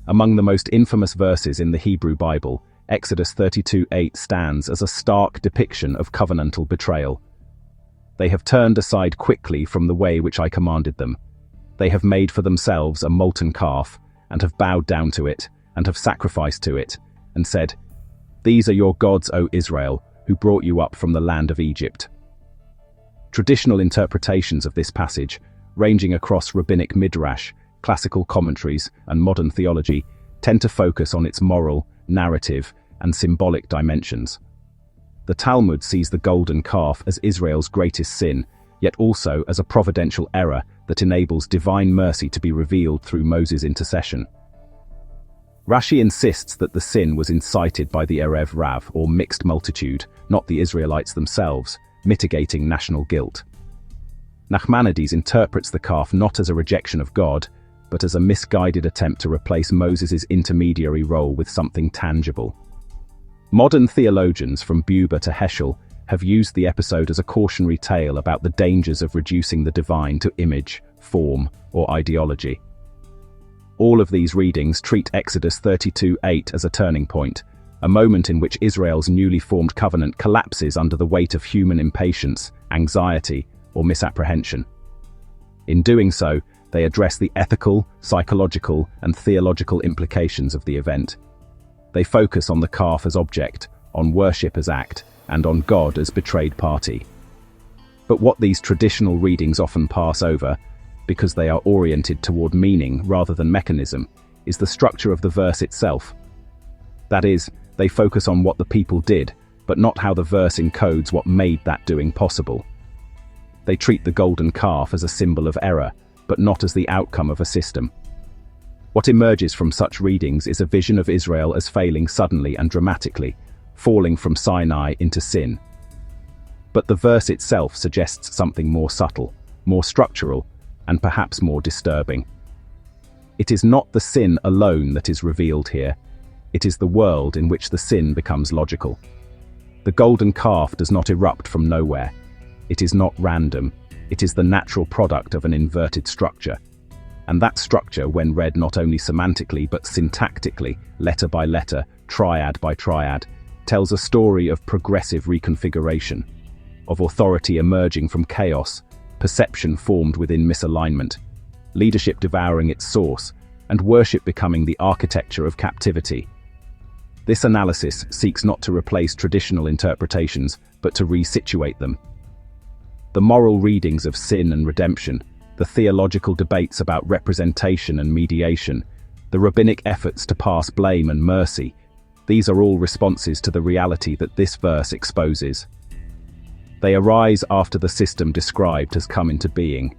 Among the most infamous verses in the Hebrew Bible, Exodus 32:8 stands as a stark depiction of covenantal betrayal. They have turned aside quickly from the way which I commanded them. They have made for themselves a molten calf, and have bowed down to it, and have sacrificed to it, and said, "These are your gods, O Israel, who brought you up from the land of Egypt." Traditional interpretations of this passage, ranging across rabbinic midrash, classical commentaries, and modern theology, tend to focus on its moral, narrative, and symbolic dimensions. The Talmud sees the golden calf as Israel's greatest sin, yet also as a providential error that enables divine mercy to be revealed through Moses' intercession. Rashi insists that the sin was incited by the Erev Rav, or mixed multitude, not the Israelites themselves, mitigating national guilt. Nachmanides interprets the calf not as a rejection of God, but as a misguided attempt to replace Moses' intermediary role with something tangible. Modern theologians from Buber to Heschel have used the episode as a cautionary tale about the dangers of reducing the divine to image, form, or ideology. All of these readings treat Exodus 32:8 as a turning point, a moment in which Israel's newly formed covenant collapses under the weight of human impatience, anxiety, or misapprehension. In doing so, they address the ethical, psychological, and theological implications of the event. They focus on the calf as object, on worship as act, and on God as betrayed party. But what these traditional readings often pass over, because they are oriented toward meaning rather than mechanism, is the structure of the verse itself. That is, they focus on what the people did, but not how the verse encodes what made that doing possible. They treat the golden calf as a symbol of error, but not as the outcome of a system. What emerges from such readings is a vision of Israel as failing suddenly and dramatically, falling from Sinai into sin. But the verse itself suggests something more subtle, more structural, and perhaps more disturbing. It is not the sin alone that is revealed here. It is the world in which the sin becomes logical. The golden calf does not erupt from nowhere. It is not random. It is the natural product of an inverted structure. And that structure, when read not only semantically but syntactically, letter by letter, triad by triad, tells a story of progressive reconfiguration, of authority emerging from chaos, perception formed within misalignment, leadership devouring its source, and worship becoming the architecture of captivity. This analysis seeks not to replace traditional interpretations, but to resituate them. The moral readings of sin and redemption, the theological debates about representation and mediation, the rabbinic efforts to pass blame and mercy, these are all responses to the reality that this verse exposes. They arise after the system described has come into being.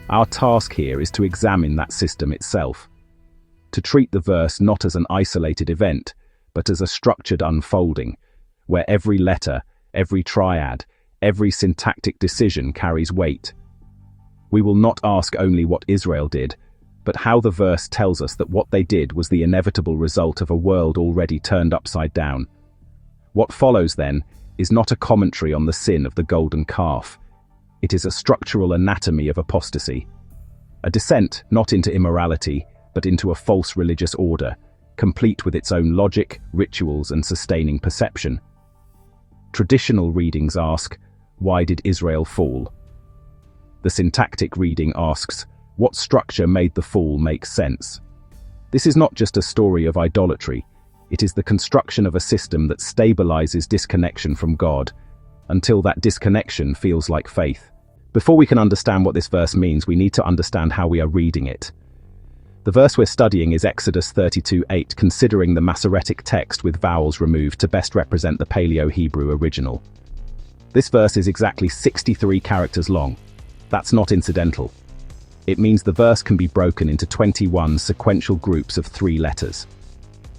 Our task here is to examine that system itself, to treat the verse not as an isolated event, but as a structured unfolding, where every letter, every triad, every syntactic decision carries weight. We will not ask only what Israel did, but how the verse tells us that what they did was the inevitable result of a world already turned upside down. What follows, then, is not a commentary on the sin of the golden calf. It is a structural anatomy of apostasy. A descent not into immorality, but into a false religious order, complete with its own logic, rituals, and sustaining perception. Traditional readings ask, why did Israel fall? The syntactic reading asks, what structure made the fall make sense? This is not just a story of idolatry. It is the construction of a system that stabilizes disconnection from God, until that disconnection feels like faith. Before we can understand what this verse means, we need to understand how we are reading it. The verse we're studying is Exodus 32:8, considering the Masoretic text with vowels removed to best represent the Paleo-Hebrew original. This verse is exactly 63 characters long. That's not incidental. It means the verse can be broken into 21 sequential groups of 3 letters.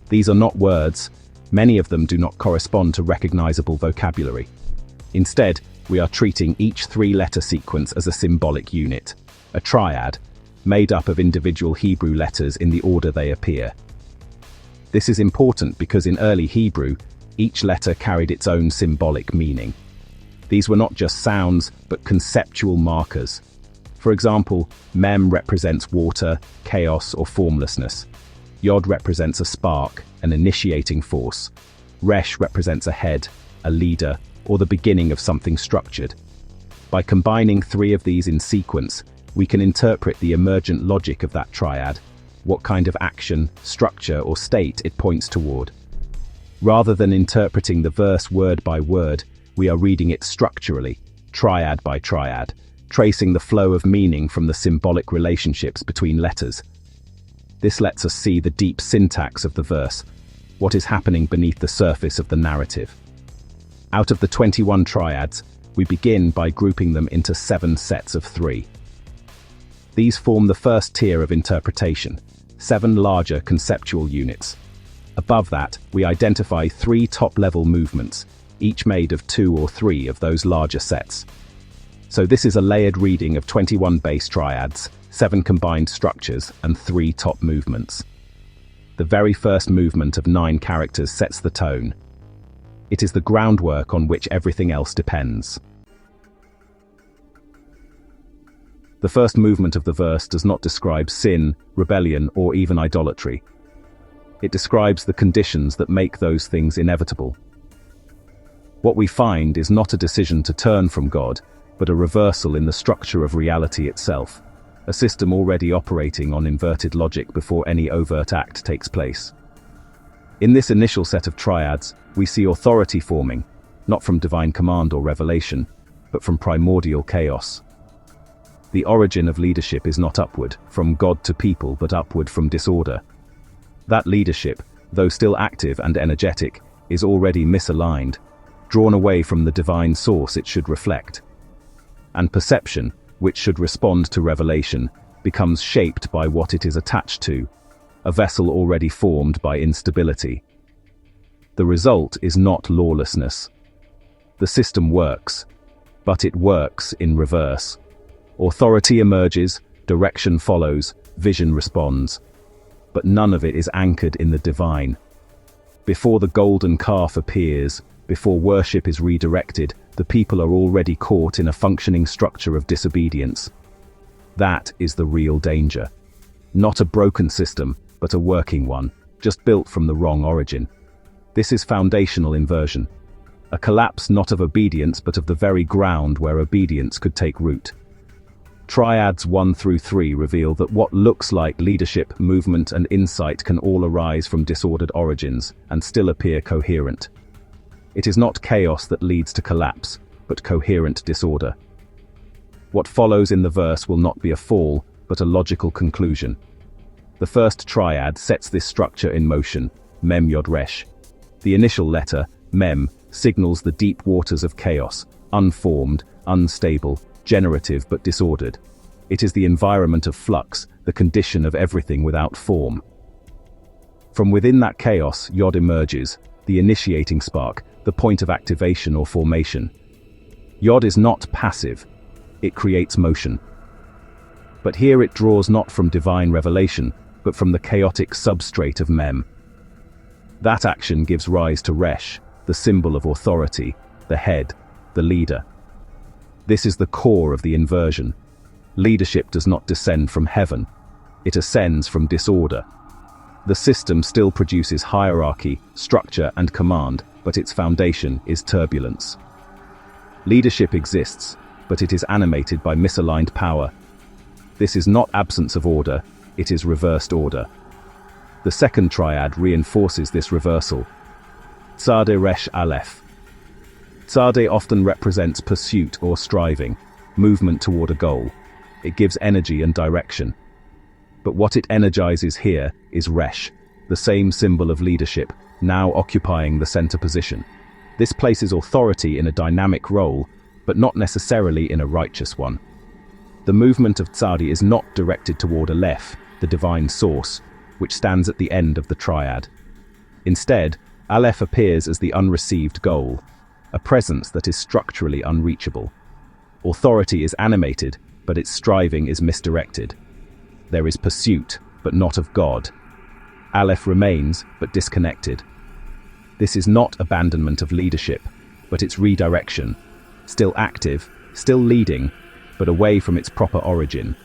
These are not words. Many of them do not correspond to recognizable vocabulary. Instead, we are treating each 3-letter sequence as a symbolic unit, a triad, made up of individual Hebrew letters in the order they appear. This is important because in early Hebrew, each letter carried its own symbolic meaning. These were not just sounds, but conceptual markers. For example, mem represents water, chaos, or formlessness. Yod represents a spark, an initiating force. Resh represents a head, a leader, or the beginning of something structured. By combining three of these in sequence, we can interpret the emergent logic of that triad, what kind of action, structure, or state it points toward. Rather than interpreting the verse word by word, we are reading it structurally, triad by triad, tracing the flow of meaning from the symbolic relationships between letters. This lets us see the deep syntax of the verse, what is happening beneath the surface of the narrative. Out of the 21 triads, we begin by grouping them into 7 sets of 3. These form the first tier of interpretation, 7 larger conceptual units. Above that, we identify 3 top-level movements, each made of 2 or 3 of those larger sets. So this is a layered reading of 21 base triads, 7 combined structures, and 3 top movements. The very first movement of 9 characters sets the tone. It is the groundwork on which everything else depends. The first movement of the verse does not describe sin, rebellion, or even idolatry. It describes the conditions that make those things inevitable. What we find is not a decision to turn from God, but a reversal in the structure of reality itself, a system already operating on inverted logic before any overt act takes place. In this initial set of triads, we see authority forming, not from divine command or revelation, but from primordial chaos. The origin of leadership is not upward, from God to people, but upward from disorder. That leadership, though still active and energetic, is already misaligned, drawn away from the divine source it should reflect. And perception, which should respond to revelation, becomes shaped by what it is attached to, a vessel already formed by instability. The result is not lawlessness. The system works, but it works in reverse. Authority emerges, direction follows, vision responds. But none of it is anchored in the divine. Before the golden calf appears, before worship is redirected, the people are already caught in a functioning structure of disobedience. That is the real danger. Not a broken system, but a working one, just built from the wrong origin. This is foundational inversion. A collapse not of obedience but of the very ground where obedience could take root. Triads 1 through 3 reveal that what looks like leadership, movement, and insight can all arise from disordered origins and still appear coherent. It is not chaos that leads to collapse, but coherent disorder. What follows in the verse will not be a fall, but a logical conclusion. The first triad sets this structure in motion, Mem Yod Resh. The initial letter, Mem, signals the deep waters of chaos, unformed, unstable, generative but disordered. It is the environment of flux, the condition of everything without form. From within that chaos, Yod emerges, the initiating spark, the point of activation or formation. Yod is not passive, it creates motion. But here it draws not from divine revelation, but from the chaotic substrate of Mem. That action gives rise to Resh, the symbol of authority, the head, the leader. This is the core of the inversion. Leadership does not descend from heaven, it ascends from disorder. The system still produces hierarchy, structure, and command, but its foundation is turbulence. Leadership exists, but it is animated by misaligned power. This is not absence of order, it is reversed order. The second triad reinforces this reversal. Tzadeh Resh Aleph. Tzadeh often represents pursuit or striving, movement toward a goal. It gives energy and direction. But what it energizes here is Resh, the same symbol of leadership, now occupying the center position. This places authority in a dynamic role, but not necessarily in a righteous one. The movement of Tzadeh is not directed toward Aleph, the divine source, which stands at the end of the triad. Instead, Aleph appears as the unreceived goal, a presence that is structurally unreachable. Authority is animated, but its striving is misdirected. There is pursuit, but not of God. Aleph remains, but disconnected. This is not abandonment of leadership, but its redirection, still active, still leading, but away from its proper origin.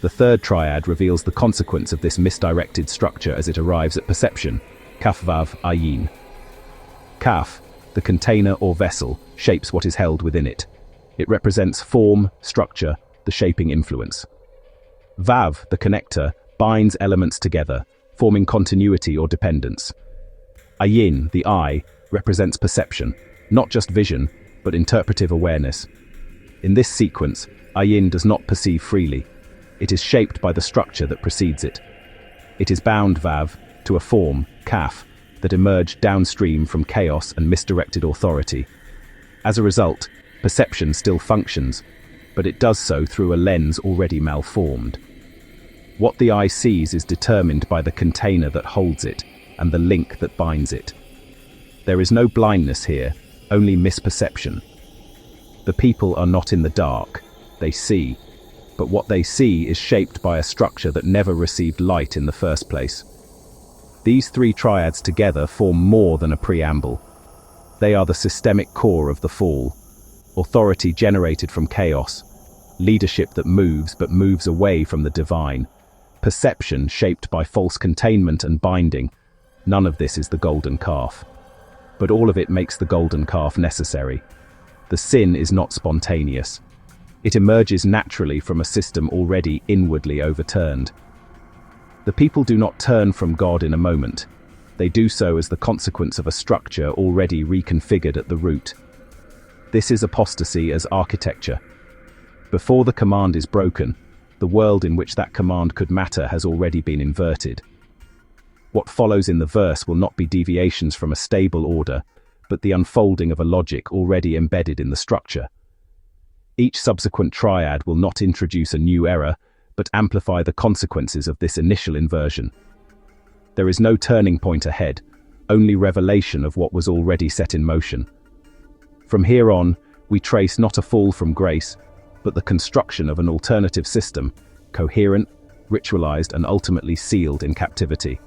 The third triad reveals the consequence of this misdirected structure as it arrives at perception, Kaf Vav Ayin. Kaf, the container or vessel, shapes what is held within it. It represents form, structure, the shaping influence. Vav, the connector, binds elements together, forming continuity or dependence. Ayin, the eye, represents perception, not just vision, but interpretive awareness. In this sequence, Ayin does not perceive freely. It is shaped by the structure that precedes it. It is bound, Vav, to a form, Kaf, that emerged downstream from chaos and misdirected authority. As a result, perception still functions, but it does so through a lens already malformed. What the eye sees is determined by the container that holds it and the link that binds it. There is no blindness here, only misperception. The people are not in the dark, they see, but what they see is shaped by a structure that never received light in the first place. These three triads together form more than a preamble. They are the systemic core of the fall. Authority generated from chaos, leadership that moves but moves away from the divine, perception shaped by false containment and binding. None of this is the golden calf. But all of it makes the golden calf necessary. The sin is not spontaneous. It emerges naturally from a system already inwardly overturned. The people do not turn from God in a moment. They do so as the consequence of a structure already reconfigured at the root. This is apostasy as architecture. Before the command is broken, the world in which that command could matter has already been inverted. What follows in the verse will not be deviations from a stable order, but the unfolding of a logic already embedded in the structure. Each subsequent triad will not introduce a new error, but amplify the consequences of this initial inversion. There is no turning point ahead, only revelation of what was already set in motion. From here on, we trace not a fall from grace, but the construction of an alternative system, coherent, ritualized, and ultimately sealed in captivity.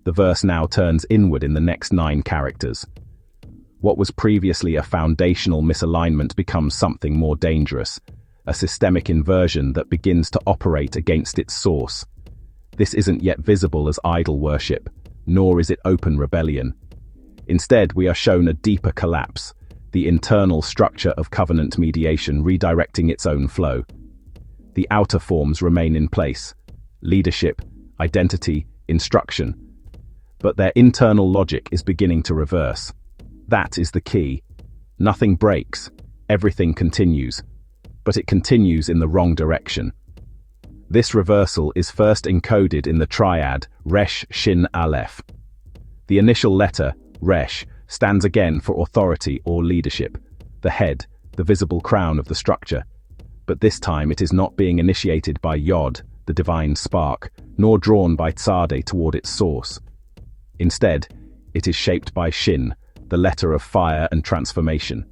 The verse now turns inward in the next 9 characters. What was previously a foundational misalignment becomes something more dangerous, a systemic inversion that begins to operate against its source. This isn't yet visible as idol worship, nor is it open rebellion. Instead, we are shown a deeper collapse, the internal structure of covenant mediation redirecting its own flow. The outer forms remain in place: leadership, identity, instruction. But their internal logic is beginning to reverse. That is the key. Nothing breaks, everything continues, but it continues in the wrong direction. This reversal is first encoded in the triad Resh Shin Aleph. The initial letter, Resh, stands again for authority or leadership, the head, the visible crown of the structure. But this time it is not being initiated by Yod, the divine spark, nor drawn by Tzadeh toward its source. Instead, it is shaped by Shin, the letter of fire and transformation.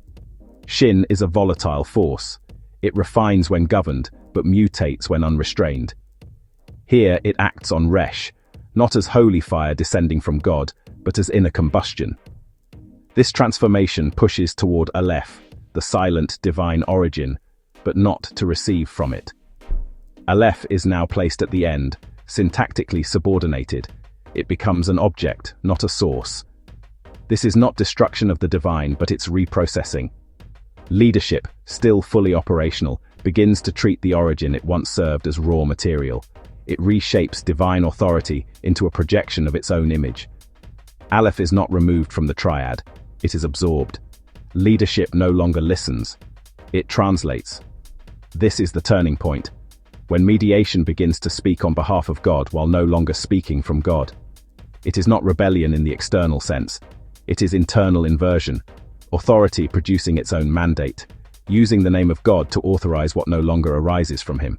Shin is a volatile force. It refines when governed, but mutates when unrestrained. Here it acts on Resh, not as holy fire descending from God, but as inner combustion. This transformation pushes toward Aleph, the silent divine origin, but not to receive from it. Aleph is now placed at the end, syntactically subordinated. It becomes an object, not a source. This is not destruction of the divine, but its reprocessing. Leadership, still fully operational, begins to treat the origin it once served as raw material. It reshapes divine authority into a projection of its own image. Aleph is not removed from the triad, it is absorbed. Leadership no longer listens, it translates. This is the turning point, when mediation begins to speak on behalf of God while no longer speaking from God. It is not rebellion in the external sense, it is internal inversion, authority producing its own mandate, using the name of God to authorize what no longer arises from him.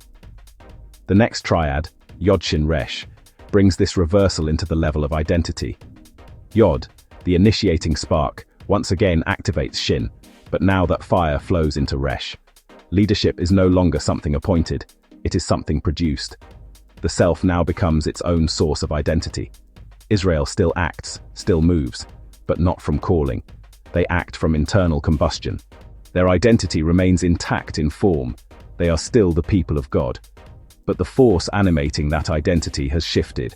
The next triad, Yod Shin Resh, brings this reversal into the level of identity. Yod, the initiating spark, once again activates Shin, but now that fire flows into Resh. Leadership is no longer something appointed, it is something produced. The self now becomes its own source of identity. Israel still acts, still moves, but not from calling. They act from internal combustion. Their identity remains intact in form, they are still the people of God. But the force animating that identity has shifted.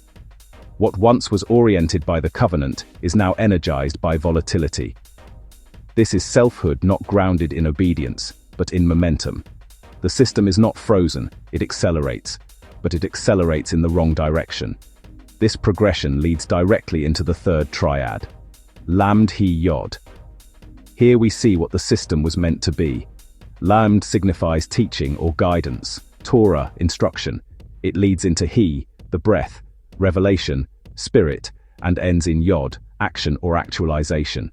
What once was oriented by the covenant is now energized by volatility. This is selfhood not grounded in obedience, but in momentum. The system is not frozen, it accelerates, but it accelerates in the wrong direction. This progression leads directly into the third triad, Lamd He Yod. Here we see what the system was meant to be. Lamd signifies teaching or guidance, Torah, instruction. It leads into He, the breath, revelation, spirit, and ends in Yod, action or actualization.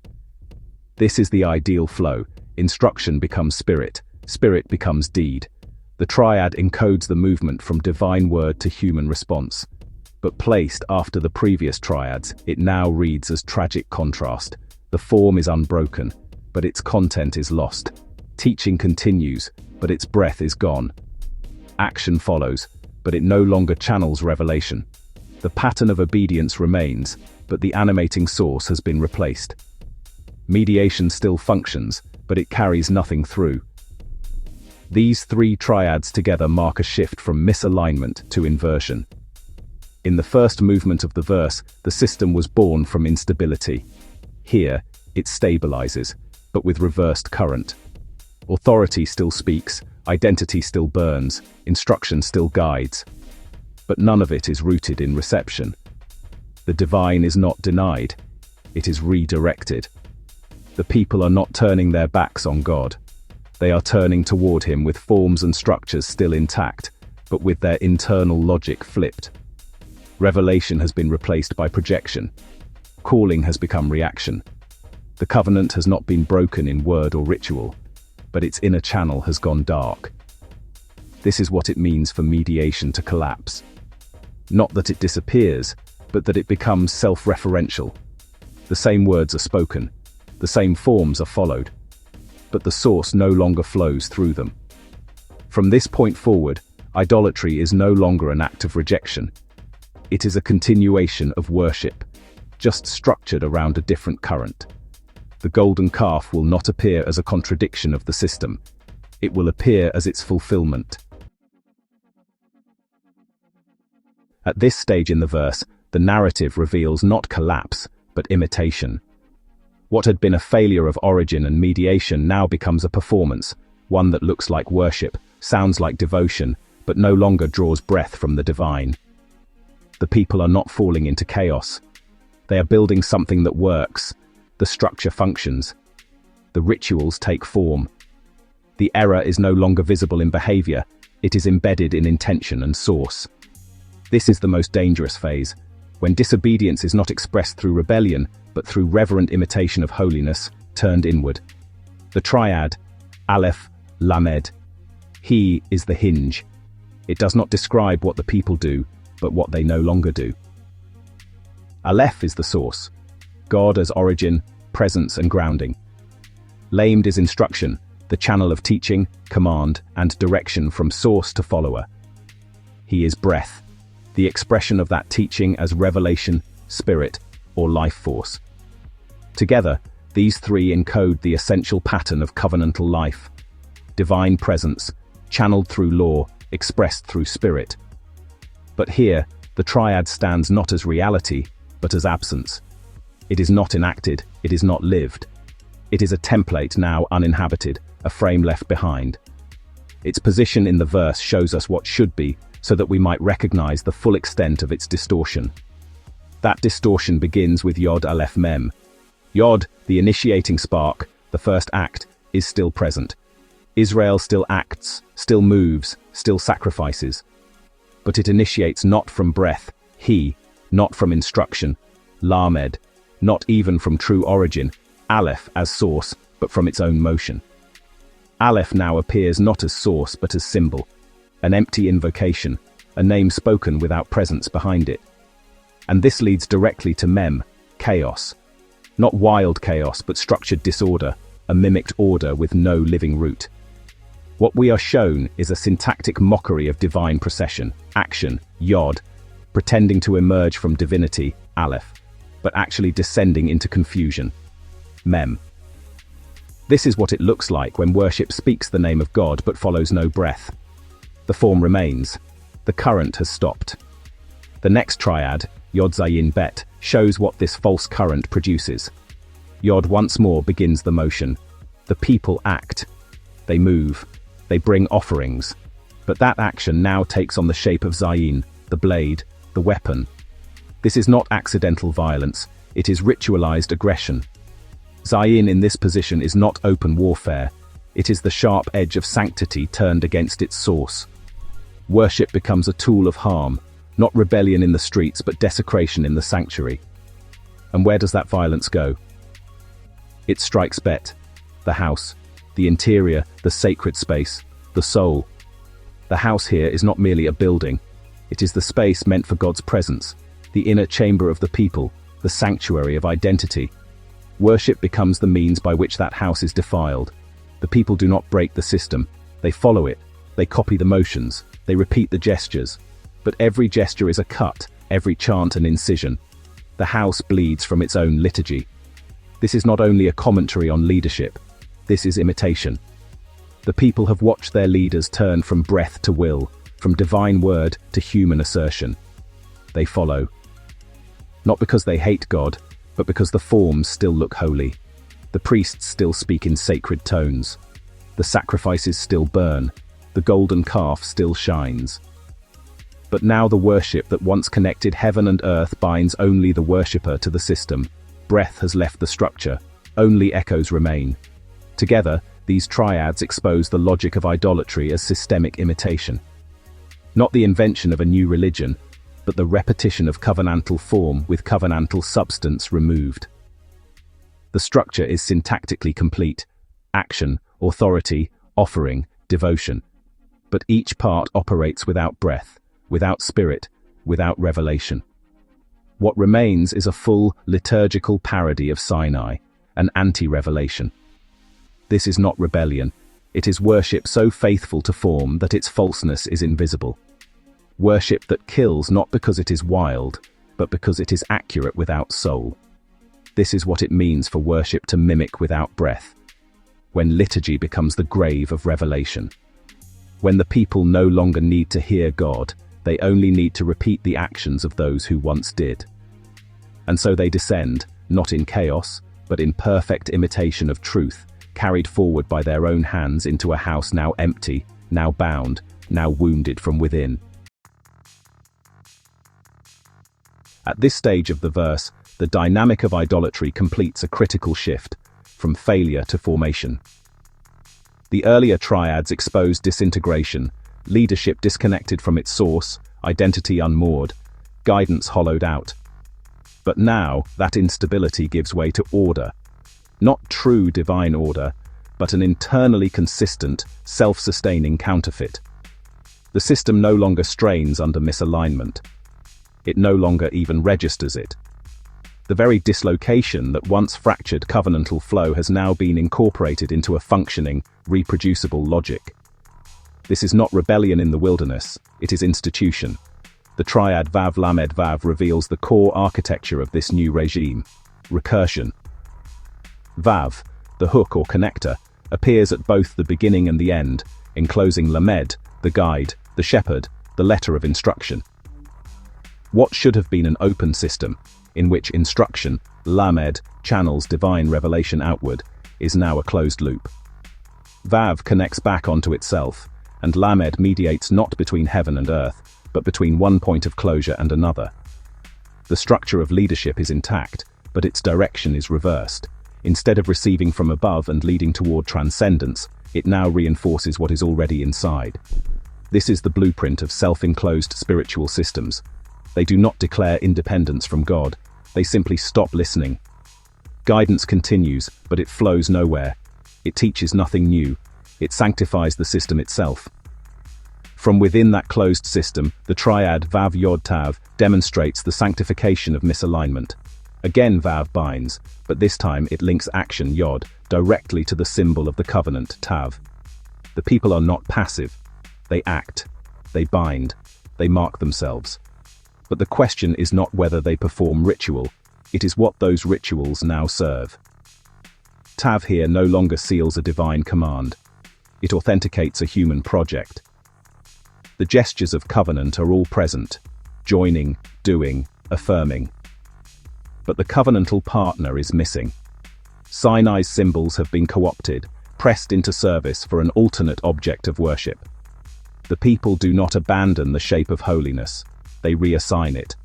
This is the ideal flow. Instruction becomes spirit, spirit becomes deed. The triad encodes the movement from divine word to human response. But placed after the previous triads, it now reads as tragic contrast. The form is unbroken, but its content is lost. Teaching continues, but its breath is gone. Action follows, but it no longer channels revelation. The pattern of obedience remains, but the animating source has been replaced. Mediation still functions, but it carries nothing through. These three triads together mark a shift from misalignment to inversion. In the first movement of the verse, the system was born from instability. Here, it stabilizes, but with reversed current. Authority still speaks, identity still burns, instruction still guides. But none of it is rooted in reception. The divine is not denied, it is redirected. The people are not turning their backs on God. They are turning toward Him with forms and structures still intact, but with their internal logic flipped. Revelation has been replaced by projection. Calling has become reaction. The covenant has not been broken in word or ritual, but its inner channel has gone dark. This is what it means for mediation to collapse. Not that it disappears, but that it becomes self-referential. The same words are spoken, the same forms are followed, but the source no longer flows through them. From this point forward, idolatry is no longer an act of rejection. It is a continuation of worship, just structured around a different current. The golden calf will not appear as a contradiction of the system. It will appear as its fulfillment. At this stage in the verse, the narrative reveals not collapse, but imitation. What had been a failure of origin and mediation now becomes a performance, one that looks like worship, sounds like devotion, but no longer draws breath from the divine. The people are not falling into chaos. They are building something that works. The structure functions. The rituals take form. The error is no longer visible in behavior, it is embedded in intention and source. This is the most dangerous phase, when disobedience is not expressed through rebellion, but through reverent imitation of holiness, turned inward. The triad, Aleph, Lamed. He is the hinge. It does not describe what the people do, but what they no longer do. Aleph is the source. God as origin, presence and grounding. Lamed is instruction, the channel of teaching, command, and direction from source to follower. He is breath, the expression of that teaching as revelation, spirit, or life force. Together, these three encode the essential pattern of covenantal life. Divine presence, channeled through law, expressed through spirit. But here, the triad stands not as reality, but as absence. It is not enacted, it is not lived. It is a template now uninhabited, a frame left behind. Its position in the verse shows us what should be, so that we might recognize the full extent of its distortion. That distortion begins with Yod Aleph Mem. Yod, the initiating spark, the first act, is still present. Israel still acts, still moves, still sacrifices. But it initiates not from breath, He, not from instruction, Lamed, not even from true origin, Aleph as source, but from its own motion. Aleph now appears not as source but as symbol, an empty invocation, a name spoken without presence behind it. And this leads directly to Mem, chaos. Not wild chaos, but structured disorder, a mimicked order with no living root. What we are shown is a syntactic mockery of divine procession, action, Yod, pretending to emerge from divinity, Aleph, but actually descending into confusion, Mem. This is what it looks like when worship speaks the name of God but follows no breath. The form remains. The current has stopped. The next triad, Yod Zayin Bet, shows what this false current produces. Yod once more begins the motion. The people act. They move. They bring offerings. But that action now takes on the shape of Zayin, the blade, the weapon. This is not accidental violence. It is ritualized aggression. Zayin in this position is not open warfare. It is the sharp edge of sanctity turned against its source. Worship becomes a tool of harm, not rebellion in the streets but desecration in the sanctuary. And where does that violence go? It strikes Bet, the house, the interior, the sacred space, the soul. The house here is not merely a building. It is the space meant for God's presence, the inner chamber of the people, the sanctuary of identity. Worship becomes the means by which that house is defiled. The people do not break the system. They follow it. They copy the motions. They repeat the gestures. But every gesture is a cut, every chant an incision. The house bleeds from its own liturgy. This is not only a commentary on leadership. This is imitation. The people have watched their leaders turn from breath to will, from divine word to human assertion. They follow. Not because they hate God, but because the forms still look holy. The priests still speak in sacred tones. The sacrifices still burn. The golden calf still shines. But now the worship that once connected heaven and earth binds only the worshipper to the system. Breath has left the structure. Only echoes remain. Together, these triads expose the logic of idolatry as systemic imitation. Not the invention of a new religion, but the repetition of covenantal form with covenantal substance removed. The structure is syntactically complete: action, authority, offering, devotion. But each part operates without breath, without spirit, without revelation. What remains is a full, liturgical parody of Sinai, an anti-revelation. This is not rebellion. It is worship so faithful to form that its falseness is invisible. Worship that kills not because it is wild, but because it is accurate without soul. This is what it means for worship to mimic without breath. When liturgy becomes the grave of revelation. When the people no longer need to hear God, they only need to repeat the actions of those who once did. And so they descend, not in chaos, but in perfect imitation of truth, carried forward by their own hands into a house now empty, now bound, now wounded from within. At this stage of the verse, the dynamic of idolatry completes a critical shift, from failure to formation. The earlier triads exposed disintegration, leadership disconnected from its source, identity unmoored, guidance hollowed out. But now, that instability gives way to order. Not true divine order, but an internally consistent, self-sustaining counterfeit. The system no longer strains under misalignment. It no longer even registers it. The very dislocation that once fractured covenantal flow has now been incorporated into a functioning, reproducible logic. This is not rebellion in the wilderness, it is institution. The triad Vav Lamed Vav reveals the core architecture of this new regime: recursion. Vav, the hook or connector, appears at both the beginning and the end, enclosing Lamed, the guide, the shepherd, the letter of instruction. What should have been an open system, in which instruction, Lamed, channels divine revelation outward, is now a closed loop. Vav connects back onto itself, and Lamed mediates not between heaven and earth, but between one point of closure and another. The structure of leadership is intact, but its direction is reversed. Instead of receiving from above and leading toward transcendence, it now reinforces what is already inside. This is the blueprint of self-enclosed spiritual systems. They do not declare independence from God, they simply stop listening. Guidance continues, but it flows nowhere. It teaches nothing new. It sanctifies the system itself. From within that closed system, the triad Vav Yod Tav demonstrates the sanctification of misalignment. Again Vav binds, but this time it links action Yod directly to the symbol of the covenant Tav. The people are not passive. They act. They bind. They mark themselves. But the question is not whether they perform ritual, it is what those rituals now serve. Tav here no longer seals a divine command. It authenticates a human project. The gestures of covenant are all present, joining, doing, affirming. But the covenantal partner is missing. Sinai's symbols have been co-opted, pressed into service for an alternate object of worship. The people do not abandon the shape of holiness, they reassign it.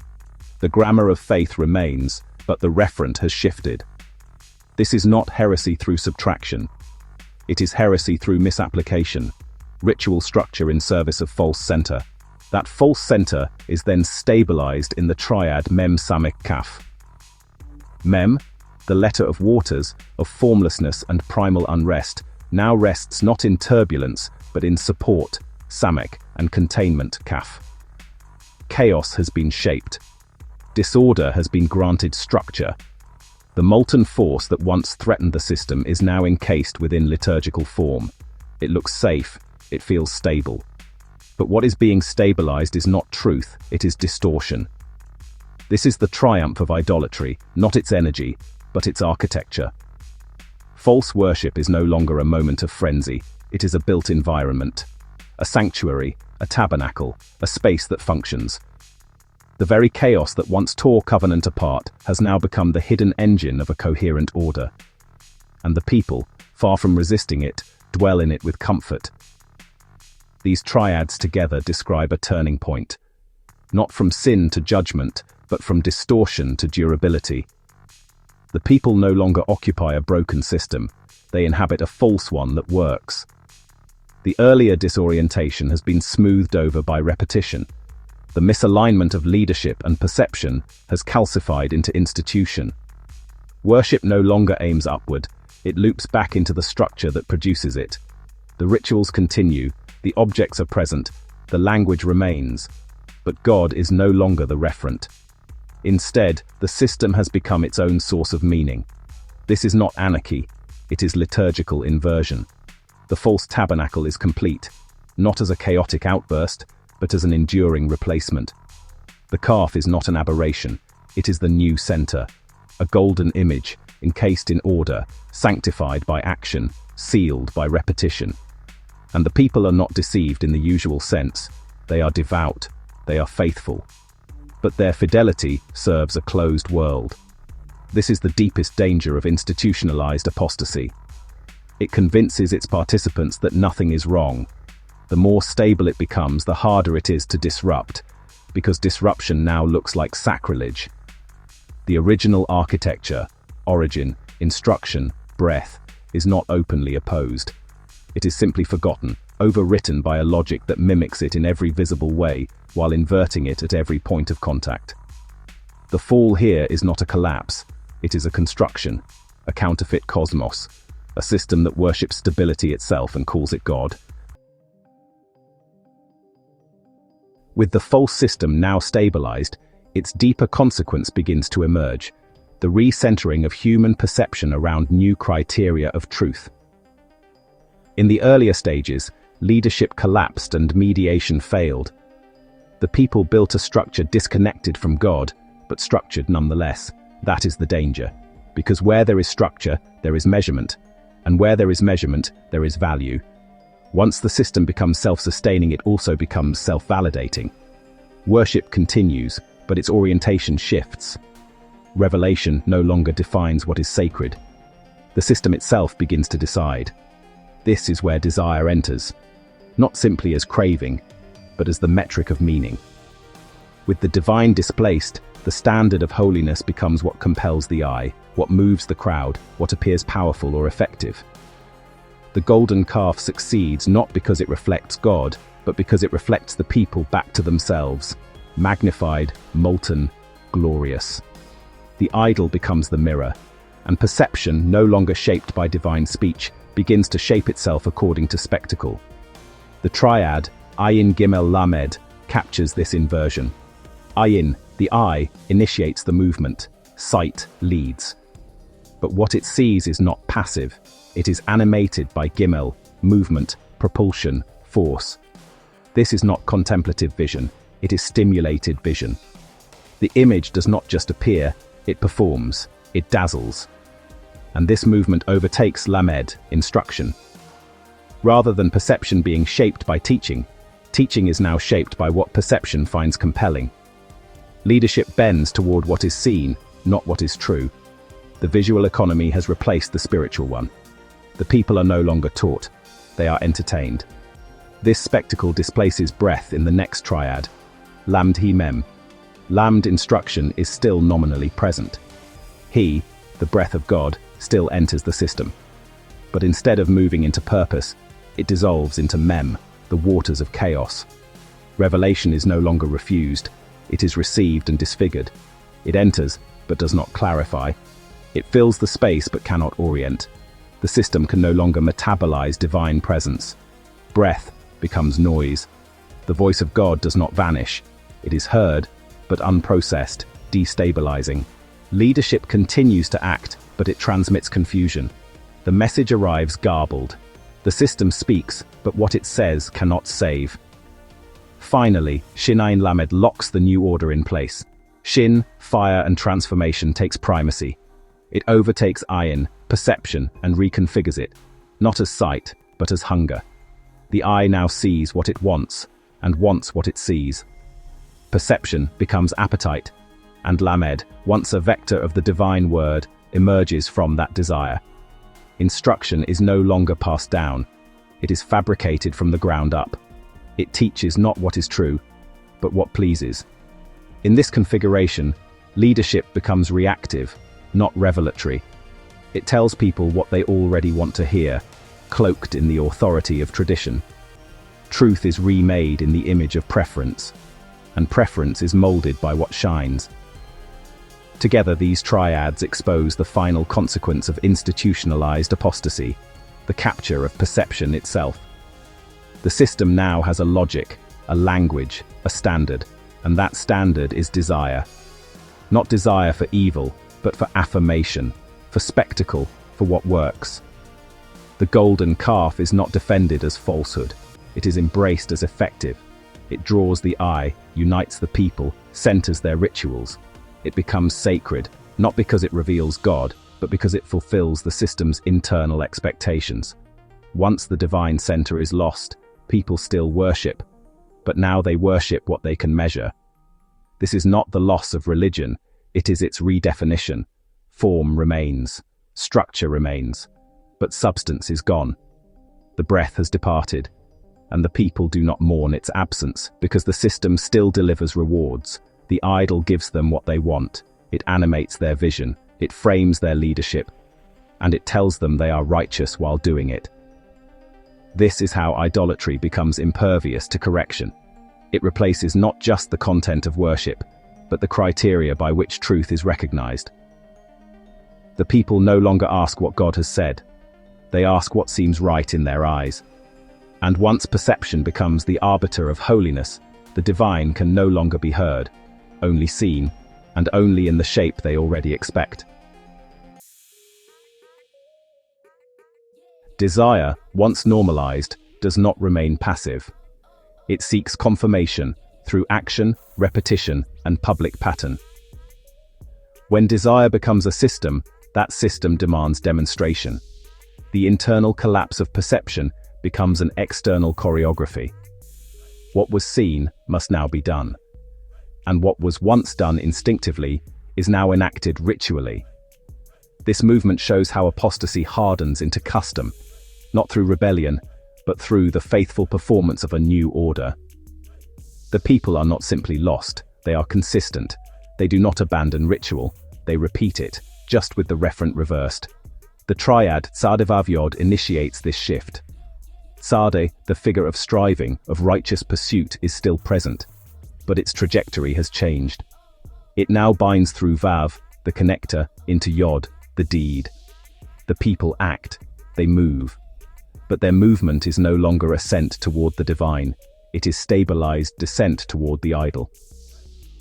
The grammar of faith remains, but the referent has shifted. This is not heresy through subtraction. It is heresy through misapplication, ritual structure in service of false center. That false center is then stabilized in the triad Mem Samek Kaf. Mem, the letter of waters, of formlessness and primal unrest, now rests not in turbulence, but in support, Samek, and containment, Kaf. Chaos has been shaped. Disorder has been granted structure. The molten force that once threatened the system is now encased within liturgical form. It looks safe, it feels stable. But what is being stabilized is not truth, it is distortion. This is the triumph of idolatry, not its energy, but its architecture. False worship is no longer a moment of frenzy, it is a built environment. A sanctuary, a tabernacle, a space that functions. The very chaos that once tore covenant apart has now become the hidden engine of a coherent order. And the people, far from resisting it, dwell in it with comfort. These triads together describe a turning point. Not from sin to judgment, but from distortion to durability. The people no longer occupy a broken system, they inhabit a false one that works. The earlier disorientation has been smoothed over by repetition. The misalignment of leadership and perception has calcified into institution. Worship no longer aims upward, it loops back into the structure that produces it. The rituals continue, the objects are present, the language remains, but God is no longer the referent. Instead, the system has become its own source of meaning. This is not anarchy, it is liturgical inversion. The false tabernacle is complete, not as a chaotic outburst, but as an enduring replacement. The calf is not an aberration, it is the new center, a golden image, encased in order, sanctified by action, sealed by repetition. And the people are not deceived in the usual sense, they are devout, they are faithful. But their fidelity serves a closed world. This is the deepest danger of institutionalized apostasy. It convinces its participants that nothing is wrong. The more stable it becomes, the harder it is to disrupt, because disruption now looks like sacrilege. The original architecture, origin, instruction, breath, is not openly opposed. It is simply forgotten, overwritten by a logic that mimics it in every visible way, while inverting it at every point of contact. The fall here is not a collapse, it is a construction, a counterfeit cosmos, a system that worships stability itself and calls it God. With the false system now stabilized, its deeper consequence begins to emerge, the recentering of human perception around new criteria of truth. In the earlier stages, leadership collapsed and mediation failed. The people built a structure disconnected from God, but structured nonetheless. That is the danger. Because where there is structure, there is measurement. And where there is measurement, there is value. Once the system becomes self-sustaining, it also becomes self-validating. Worship continues, but its orientation shifts. Revelation no longer defines what is sacred. The system itself begins to decide. This is where desire enters, not simply as craving, but as the metric of meaning. With the divine displaced, the standard of holiness becomes what compels the eye, what moves the crowd, what appears powerful or effective. The golden calf succeeds not because it reflects God, but because it reflects the people back to themselves, magnified, molten, glorious. The idol becomes the mirror, and perception, no longer shaped by divine speech, begins to shape itself according to spectacle. The triad, Ayin Gimel Lamed, captures this inversion. Ayin, the eye, initiates the movement, sight leads. But what it sees is not passive, it is animated by Gimel, movement, propulsion, force. This is not contemplative vision, it is stimulated vision. The image does not just appear, it performs, it dazzles. and this movement overtakes lamed, instruction. Rather than perception being shaped by teaching, teaching is now shaped by what perception finds compelling. Leadership bends toward what is seen, not what is true. The visual economy has replaced the spiritual one. The people are no longer taught, they are entertained. This spectacle displaces breath in the next triad, lamd he mem. Lamd instruction is still nominally present. He, the breath of God, still enters the system. But instead of moving into purpose, it dissolves into mem, the waters of chaos. Revelation is no longer refused, it is received and disfigured. It enters, but does not clarify. It fills the space but cannot orient. The system can no longer metabolize divine presence. Breath becomes noise. The voice of God does not vanish. It is heard, but unprocessed, destabilizing. Leadership continues to act, but it transmits confusion. The message arrives garbled. The system speaks, but what it says cannot save. Finally, Sinai Lamed locks the new order in place. Shin, fire and transformation takes primacy. It overtakes ayin, perception, and reconfigures it, not as sight, but as hunger. The eye now sees what it wants, and wants what it sees. Perception becomes appetite, and lamed, once a vector of the divine word, emerges from that desire. Instruction is no longer passed down. It is fabricated from the ground up. It teaches not what is true, but what pleases. In this configuration, leadership becomes reactive, not revelatory. It tells people what they already want to hear, cloaked in the authority of tradition. Truth is remade in the image of preference, and preference is molded by what shines. Together, these triads expose the final consequence of institutionalized apostasy, the capture of perception itself. The system now has a logic, a language, a standard, and that standard is desire. Not desire for evil, but for affirmation, for spectacle, for what works. The golden calf is not defended as falsehood. It is embraced as effective. It draws the eye, unites the people, centers their rituals. It becomes sacred, not because it reveals God, but because it fulfills the system's internal expectations. Once the divine center is lost, people still worship, but now they worship what they can measure. This is not the loss of religion, it is its redefinition. Form remains, structure remains, but substance is gone. The breath has departed, and the people do not mourn its absence, because the system still delivers rewards. The idol gives them what they want, it animates their vision, it frames their leadership, and it tells them they are righteous while doing it. This is how idolatry becomes impervious to correction. It replaces not just the content of worship, but the criteria by which truth is recognized. The people no longer ask what God has said. They ask what seems right in their eyes. And once perception becomes the arbiter of holiness, the divine can no longer be heard, only seen, and only in the shape they already expect. Desire, once normalized, does not remain passive. It seeks confirmation through action, repetition, and public pattern. When desire becomes a system, that system demands demonstration. The internal collapse of perception becomes an external choreography. What was seen must now be done. And what was once done instinctively is now enacted ritually. This movement shows how apostasy hardens into custom, not through rebellion, but through the faithful performance of a new order. The people are not simply lost, they are consistent. They do not abandon ritual, they repeat it, just with the referent reversed. The triad Tzadeh initiates this shift. Tzadeh, the figure of striving, of righteous pursuit, is still present, but its trajectory has changed. It now binds through Vav, the connector, into Yod, the deed. The people act, they move. But their movement is no longer ascent toward the divine, it is stabilized descent toward the idol.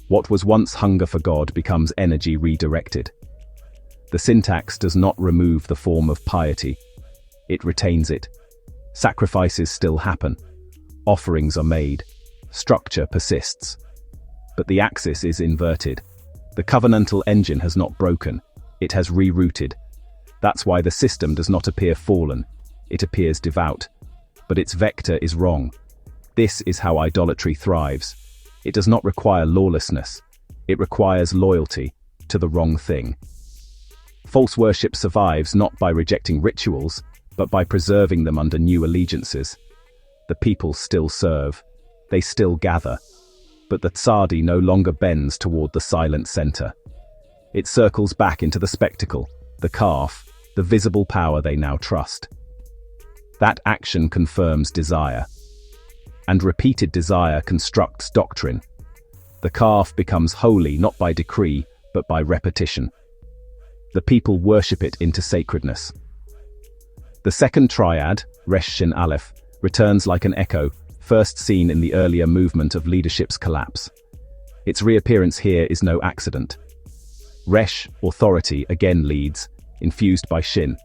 What was once hunger for God becomes energy redirected. The syntax does not remove the form of piety, it retains it. Sacrifices still happen, offerings are made, structure persists. But the axis is inverted. The covenantal engine has not broken, it has rerouted. That's why the system does not appear fallen. It appears devout. But its vector is wrong. This is how idolatry thrives. It does not require lawlessness. It requires loyalty to the wrong thing. False worship survives not by rejecting rituals, but by preserving them under new allegiances. The people still serve. They still gather. But the tzadi no longer bends toward the silent center. It circles back into the spectacle, the calf, the visible power they now trust. That action confirms desire. And repeated desire constructs doctrine. The calf becomes holy not by decree, but by repetition. The people worship it into sacredness. The second triad, Resh Shin Aleph, returns like an echo, first seen in the earlier movement of leadership's collapse. Its reappearance here is no accident. Resh, authority, again leads, infused by Shin,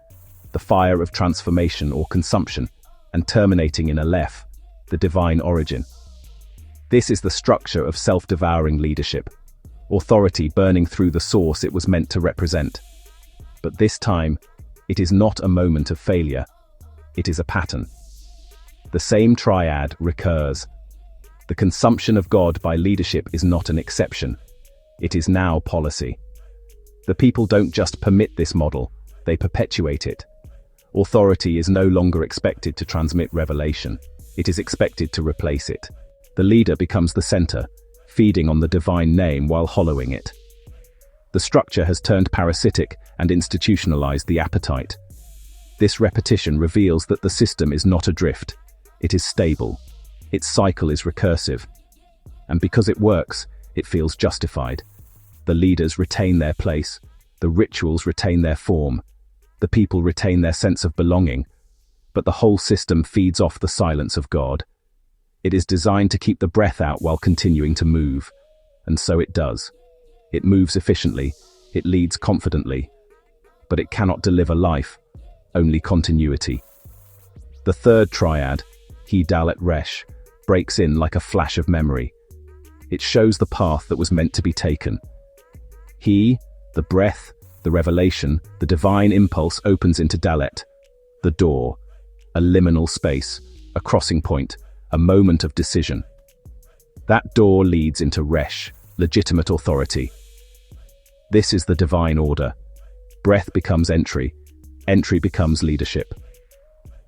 the fire of transformation or consumption, and terminating in Aleph, the divine origin. This is the structure of self-devouring leadership, authority burning through the source it was meant to represent. But this time, it is not a moment of failure. It is a pattern. The same triad recurs. The consumption of God by leadership is not an exception. It is now policy. The people don't just permit this model, they perpetuate it. Authority is no longer expected to transmit revelation. It is expected to replace it. The leader becomes the center, feeding on the divine name while hollowing it. The structure has turned parasitic and institutionalized the appetite. This repetition reveals that the system is not adrift. It is stable. Its cycle is recursive. And because it works, it feels justified. The leaders retain their place. The rituals retain their form. The people retain their sense of belonging. But the whole system feeds off the silence of God. It is designed to keep the breath out while continuing to move. And so it does. It moves efficiently. It leads confidently. But it cannot deliver life, only continuity. The third triad, He Dalet Resh, breaks in like a flash of memory. It shows the path that was meant to be taken. He, the breath, the revelation, the divine impulse opens into Dalet, the door, a liminal space, a crossing point, a moment of decision. That door leads into Resh, legitimate authority. This is the divine order. Breath becomes entry. Entry becomes leadership.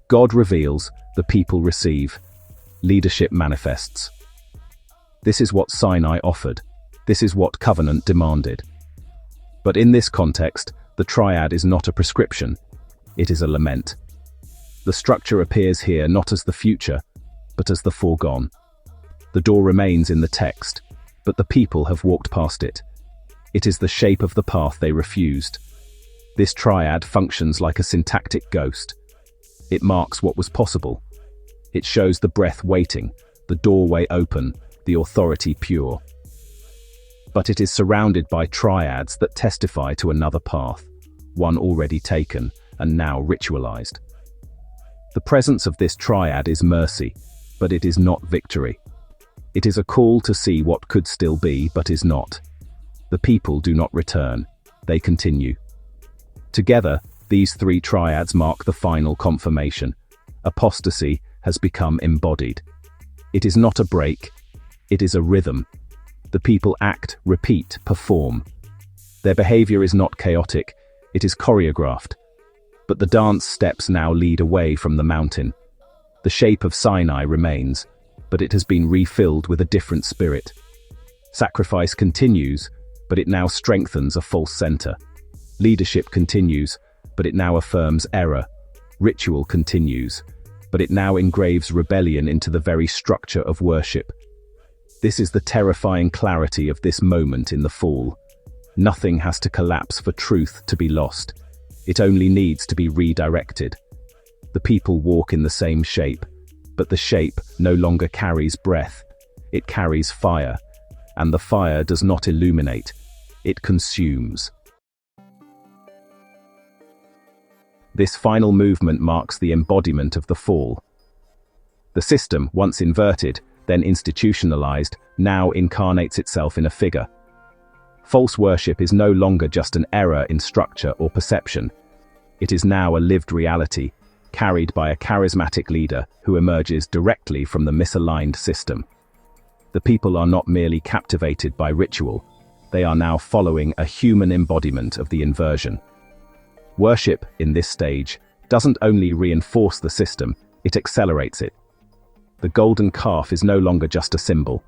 God reveals, the people receive. Leadership manifests. This is what Sinai offered. This is what covenant demanded. But in this context, the triad is not a prescription. It is a lament. The structure appears here not as the future, but as the foregone. The door remains in the text, but the people have walked past it. It is the shape of the path they refused. This triad functions like a syntactic ghost. It marks what was possible. It shows the breath waiting, the doorway open, the authority pure. But it is surrounded by triads that testify to another path, one already taken and now ritualized. The presence of this triad is mercy, but it is not victory. It is a call to see what could still be, but is not. The people do not return, they continue. Together, these three triads mark the final confirmation. Apostasy has become embodied. It is not a break, it is a rhythm. The people act, repeat, perform. Their behavior is not chaotic, it is choreographed. But the dance steps now lead away from the mountain. The shape of Sinai remains, but it has been refilled with a different spirit. Sacrifice continues, but it now strengthens a false center. Leadership continues, but it now affirms error. Ritual continues, but it now engraves rebellion into the very structure of worship. This is the terrifying clarity of this moment in the fall. Nothing has to collapse for truth to be lost. It only needs to be redirected. The people walk in the same shape, but the shape no longer carries breath. It carries fire, and the fire does not illuminate, it consumes. This final movement marks the embodiment of the fall. The system, once inverted, then institutionalized, now incarnates itself in a figure. False worship is no longer just an error in structure or perception. It is now a lived reality, carried by a charismatic leader who emerges directly from the misaligned system. The people are not merely captivated by ritual, they are now following a human embodiment of the inversion. Worship, in this stage, doesn't only reinforce the system, it accelerates it. The golden calf is no longer just a symbol,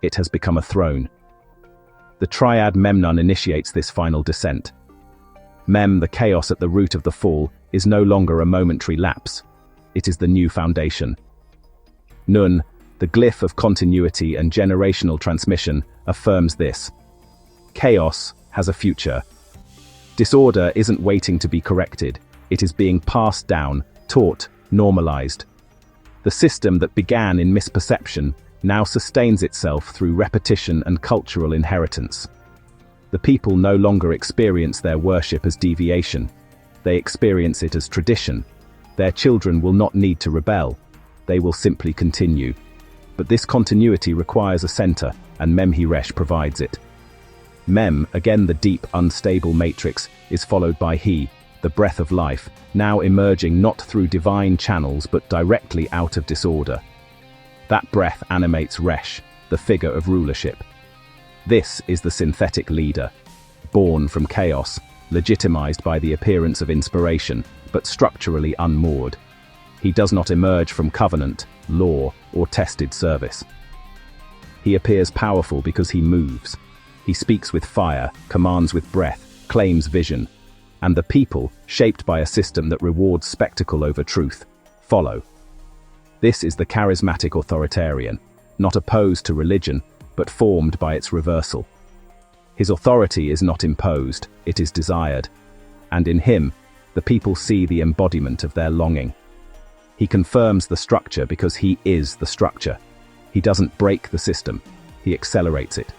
it has become a throne. The triad Memnon initiates this final descent. Mem, the chaos at the root of the fall, is no longer a momentary lapse. It is the new foundation. Nun, the glyph of continuity and generational transmission, affirms this. Chaos has a future. Disorder isn't waiting to be corrected, it is being passed down, taught, normalized. The system that began in misperception now sustains itself through repetition and cultural inheritance. The people no longer experience their worship as deviation. They experience it as tradition. Their children will not need to rebel. They will simply continue. But this continuity requires a center, and Memhi-Resh provides it. Mem, again the deep, unstable matrix, is followed by He, the breath of life, now emerging not through divine channels but directly out of disorder. That breath animates Resh, the figure of rulership. This is the synthetic leader, born from chaos, legitimized by the appearance of inspiration, but structurally unmoored. He does not emerge from covenant, law, or tested service. He appears powerful because he moves. He speaks with fire, commands with breath, claims vision. And the people, shaped by a system that rewards spectacle over truth, follow. This is the charismatic authoritarian, not opposed to religion, but formed by its reversal. His authority is not imposed, it is desired. And in him, the people see the embodiment of their longing. He confirms the structure because he is the structure. He doesn't break the system, he accelerates it.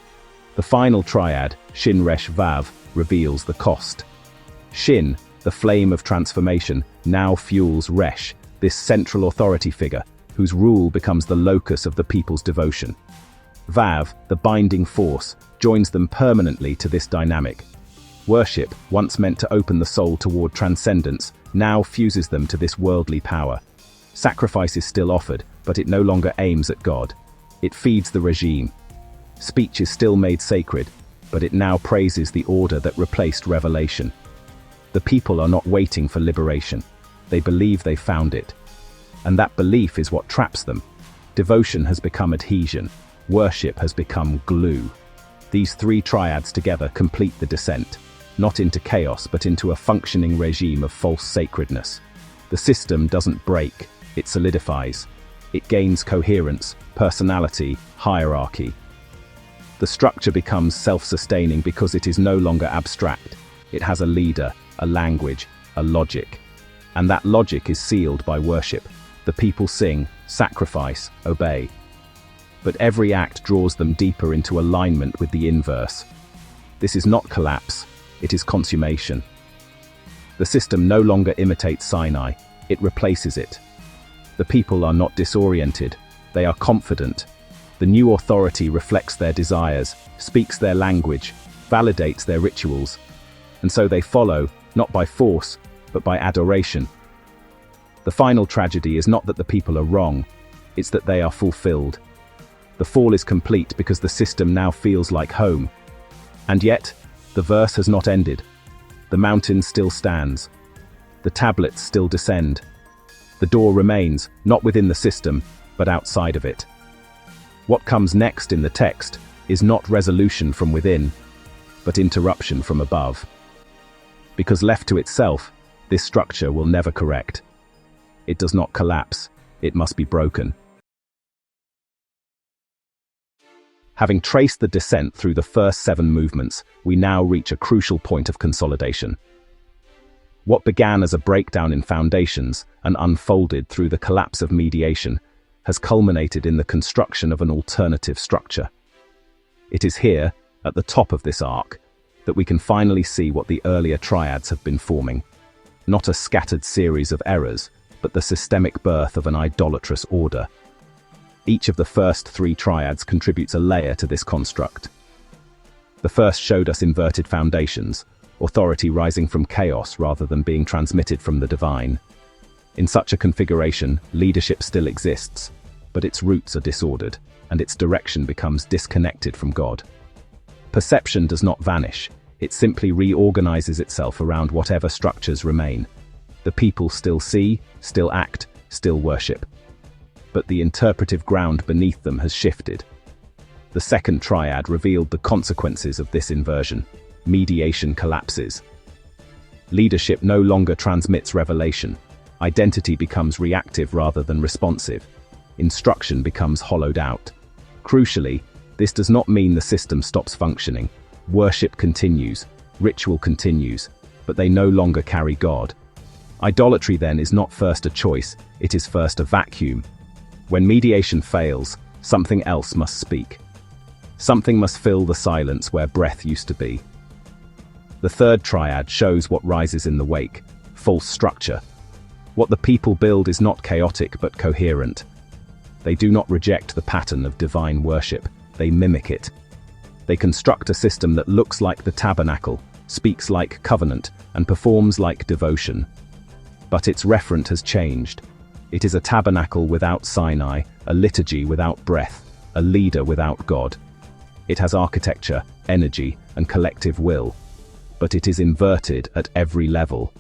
The final triad, Shin Resh Vav, reveals the cost. Shin, the flame of transformation, now fuels Resh, this central authority figure, whose rule becomes the locus of the people's devotion. Vav, the binding force, joins them permanently to this dynamic. Worship, once meant to open the soul toward transcendence, now fuses them to this worldly power. Sacrifice is still offered, but it no longer aims at God. It feeds the regime. Speech is still made sacred, but it now praises the order that replaced revelation. The people are not waiting for liberation. They believe they found it. And that belief is what traps them. Devotion has become adhesion. Worship has become glue. These three triads together complete the descent, not into chaos but into a functioning regime of false sacredness. The system doesn't break, it solidifies. It gains coherence, personality, hierarchy. The structure becomes self-sustaining because it is no longer abstract. It has a leader, a language, a logic. And that logic is sealed by worship. The people sing, sacrifice, obey. But every act draws them deeper into alignment with the inverse. This is not collapse, it is consummation. The system no longer imitates Sinai, it replaces it. The people are not disoriented, they are confident. The new authority reflects their desires, speaks their language, validates their rituals. And so they follow, not by force, but by adoration. The final tragedy is not that the people are wrong, it's that they are fulfilled. The fall is complete because the system now feels like home. And yet, the verse has not ended. The mountain still stands. The tablets still descend. The door remains, not within the system, but outside of it. What comes next in the text is not resolution from within, but interruption from above. Because left to itself, this structure will never correct. It does not collapse, it must be broken. Having traced the descent through the first 7 movements, we now reach a crucial point of consolidation. What began as a breakdown in foundations and unfolded through the collapse of mediation has culminated in the construction of an alternative structure. It is here, at the top of this arc, that we can finally see what the earlier triads have been forming. Not a scattered series of errors, but the systemic birth of an idolatrous order. Each of the first 3 triads contributes a layer to this construct. The first showed us inverted foundations, authority rising from chaos rather than being transmitted from the divine. In such a configuration, leadership still exists, but its roots are disordered, and its direction becomes disconnected from God. Perception does not vanish, it simply reorganizes itself around whatever structures remain. The people still see, still act, still worship. But the interpretive ground beneath them has shifted. The second triad revealed the consequences of this inversion. Mediation collapses. Leadership no longer transmits revelation. Identity becomes reactive rather than responsive. Instruction becomes hollowed out. Crucially, this does not mean the system stops functioning. Worship continues, ritual continues, but they no longer carry God. Idolatry then is not first a choice, it is first a vacuum. When mediation fails, something else must speak. Something must fill the silence where breath used to be. The third triad shows what rises in the wake: false structure. What the people build is not chaotic but coherent. They do not reject the pattern of divine worship, they mimic it. They construct a system that looks like the tabernacle, speaks like covenant, and performs like devotion. But its referent has changed. It is a tabernacle without Sinai, a liturgy without breath, a leader without God. It has architecture, energy, and collective will. But it is inverted at every level.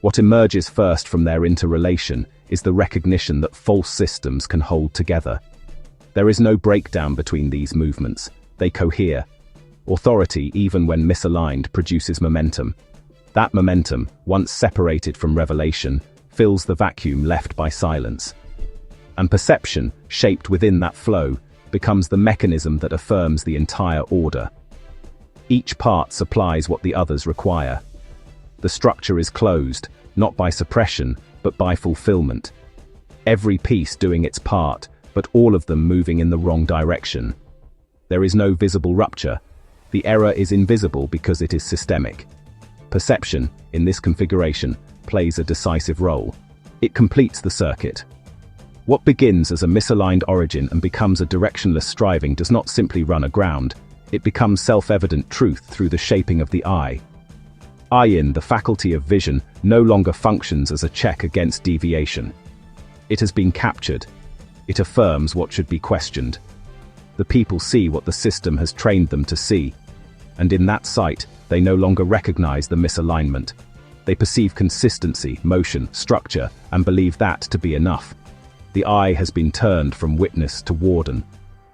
What emerges first from their interrelation is the recognition that false systems can hold together. There is no breakdown between these movements. They cohere. Authority, even when misaligned, produces momentum. That momentum, once separated from revelation, fills the vacuum left by silence. And perception, shaped within that flow, becomes the mechanism that affirms the entire order. Each part supplies what the others require. The structure is closed, not by suppression, but by fulfillment. Every piece doing its part, but all of them moving in the wrong direction. There is no visible rupture. The error is invisible because it is systemic. Perception, in this configuration, plays a decisive role. It completes the circuit. What begins as a misaligned origin and becomes a directionless striving does not simply run aground. It becomes self-evident truth through the shaping of the eye. Ayin, the faculty of vision, no longer functions as a check against deviation. It has been captured. It affirms what should be questioned. The people see what the system has trained them to see. And in that sight, they no longer recognize the misalignment. They perceive consistency, motion, structure, and believe that to be enough. The eye has been turned from witness to warden.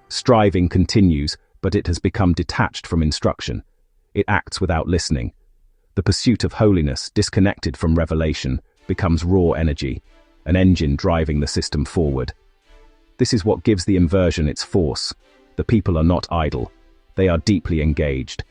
Striving continues, but it has become detached from instruction. It acts without listening. The pursuit of holiness, disconnected from revelation, becomes raw energy, an engine driving the system forward. This is what gives the inversion its force. The people are not idle. They are deeply engaged.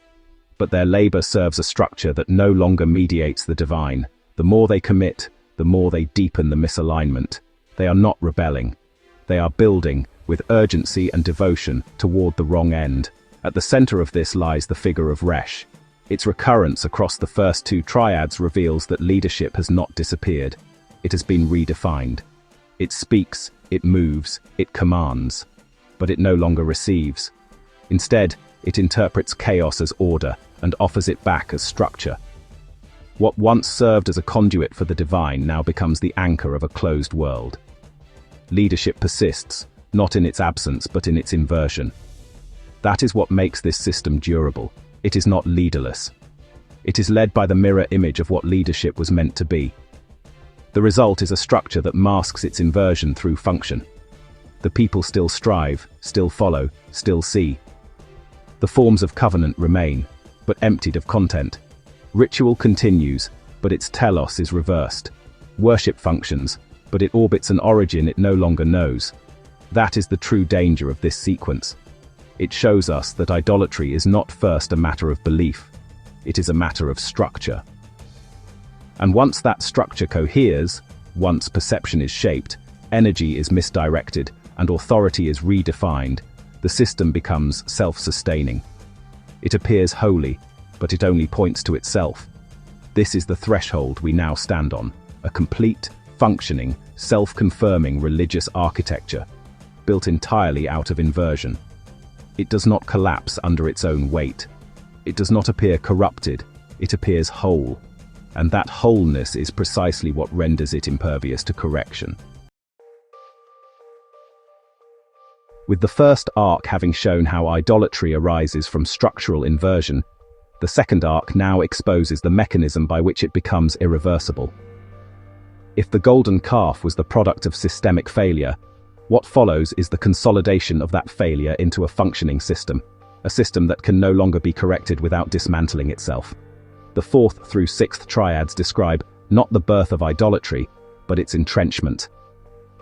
But their labor serves a structure that no longer mediates the divine. The more they commit, the more they deepen the misalignment. They are not rebelling. They are building, with urgency and devotion, toward the wrong end. At the center of this lies the figure of Resh. Its recurrence across the first two triads reveals that leadership has not disappeared. It has been redefined. It speaks, it moves, it commands. But it no longer receives. Instead, it interprets chaos as order and offers it back as structure. What once served as a conduit for the divine now becomes the anchor of a closed world. Leadership persists, not in its absence but in its inversion. That is what makes this system durable. It is not leaderless. It is led by the mirror image of what leadership was meant to be. The result is a structure that masks its inversion through function. The people still strive, still follow, still see. The forms of covenant remain, but emptied of content. Ritual continues, but its telos is reversed. Worship functions, but it orbits an origin it no longer knows. That is the true danger of this sequence. It shows us that idolatry is not first a matter of belief, it is a matter of structure. And once that structure coheres, once perception is shaped, energy is misdirected, and authority is redefined, the system becomes self-sustaining. It appears holy, but it only points to itself. This is the threshold we now stand on, a complete, functioning, self-confirming religious architecture, built entirely out of inversion. It does not collapse under its own weight. It does not appear corrupted. it appears whole, and that wholeness is precisely what renders it impervious to correction. With the first arc having shown how idolatry arises from structural inversion, the second arc now exposes the mechanism by which it becomes irreversible. If the golden calf was the product of systemic failure, what follows is the consolidation of that failure into a functioning system, a system that can no longer be corrected without dismantling itself. The fourth through sixth triads describe not the birth of idolatry, but its entrenchment.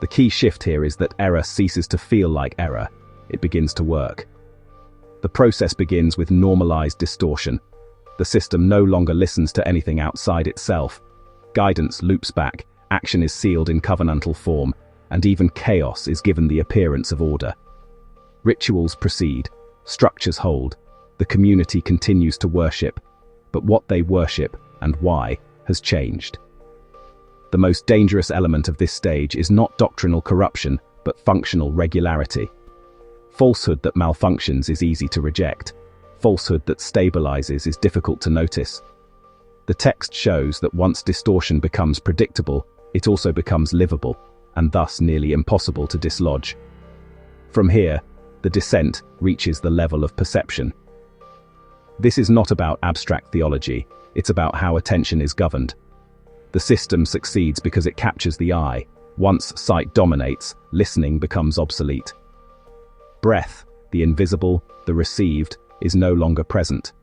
The key shift here is that error ceases to feel like error, it begins to work. The process begins with normalized distortion. The system no longer listens to anything outside itself. Guidance loops back, action is sealed in covenantal form, and even chaos is given the appearance of order. Rituals proceed, structures hold, the community continues to worship, but what they worship, and why, has changed. The most dangerous element of this stage is not doctrinal corruption, but functional regularity. Falsehood that malfunctions is easy to reject. Falsehood that stabilizes is difficult to notice. The text shows that once distortion becomes predictable, it also becomes livable, and thus nearly impossible to dislodge. From here, the descent reaches the level of perception. This is not about abstract theology, it's about how attention is governed. The system succeeds because it captures the eye. Once sight dominates, listening becomes obsolete. Breath, the invisible, the received, is no longer present.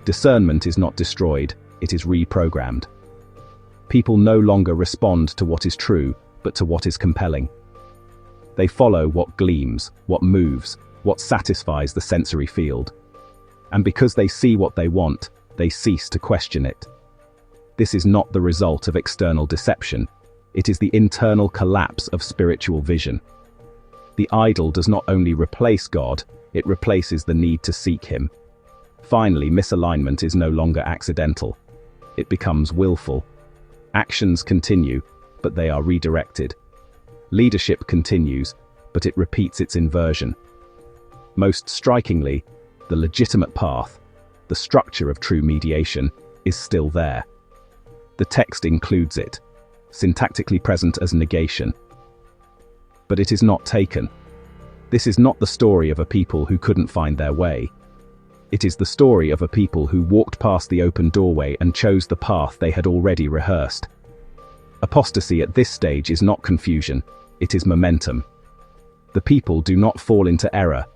Discernment is not destroyed, it is reprogrammed. People no longer respond to what is true, but to what is compelling. They follow what gleams, what moves, what satisfies the sensory field. And because they see what they want, they cease to question it. This is not the result of external deception, it is the internal collapse of spiritual vision. The idol does not only replace God, it replaces the need to seek Him. Finally, misalignment is no longer accidental. It becomes willful. Actions continue, but they are redirected. Leadership continues, but it repeats its inversion. Most strikingly, the legitimate path, the structure of true mediation, is still there. The text includes it, syntactically present as negation. But it is not taken. This is not the story of a people who couldn't find their way. It is the story of a people who walked past the open doorway and chose the path they had already rehearsed. Apostasy at this stage is not confusion, it is momentum. The people do not fall into error,